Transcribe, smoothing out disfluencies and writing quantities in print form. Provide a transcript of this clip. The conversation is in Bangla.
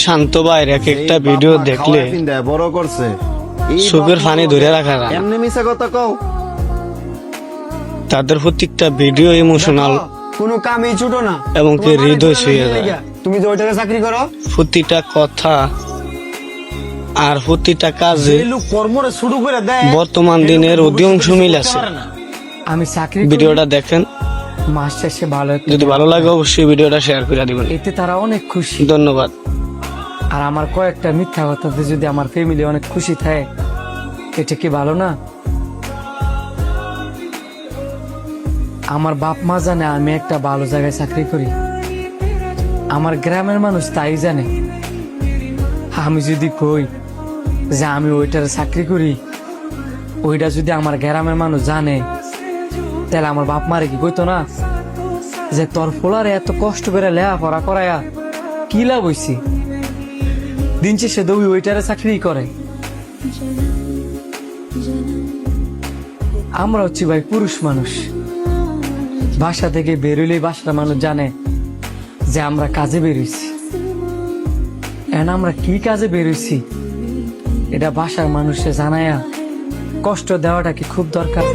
শান্ত ভাইয়ের এক একটা ভিডিও দেখলে বড় করছে চোখের পানি ধরে রাখা যায় না। এমনি মিছা কথা কও। তাদের প্রত্যেকটা ভিডিও ইমোশনাল কোনো কামই ছোট না এবং কি তোমার হৃদয় বাড়িতে ছুঁয়ে লাগে যায়। তুমি যে ওইটাকে চাকরি করো প্রতিটা কথা আর প্রতিটা কাজে এই লোক কর্মরে শুরু করে দেয় বর্তমান দিনের অধিকাংশ মিল আছে। আমি চাকরি ভিডিওটা দেখেন, মাস শেষে ভালো একটা যদি ভালো লাগে অবশ্যই ভিডিওটা শেয়ার করে দিবেন। এতে তারা অনেক খুশি। ধন্যবাদ। আর আমার কয়েকটা মিথ্যা কথাতে যদি আমার ফ্যামিলি অনেক খুশি থাকে, এটা কি ভালো না? আমার বাপ মা জানে আমি একটা ভালো জায়গায় চাকরি করি, আমার গ্রামের মানুষ তাই জানে। আমি যদি কই যে আমি ওইটার চাকরি করি, ওইটা যদি আমার গ্রামের মানুষ জানে, তাহলে আমার বাপ মারে কি কইতো না যে তোর ফোলারে এত কষ্ট করে লেখাপড়া করায়া কি লাভ হইছি? দিন শেষে দৌড়ি ওইটারে চাকরি করে। আমরা হচ্ছি ভাই পুরুষ মানুষ, বাসা থেকে বেরোলেই বাসার মানুষ জানে যে আমরা কাজে বেরোইছি। এখন আমরা কি কাজে বেরোইছি এটা বাসার মানুষে জানায়া কষ্ট দেওয়াটা কি খুব দরকার?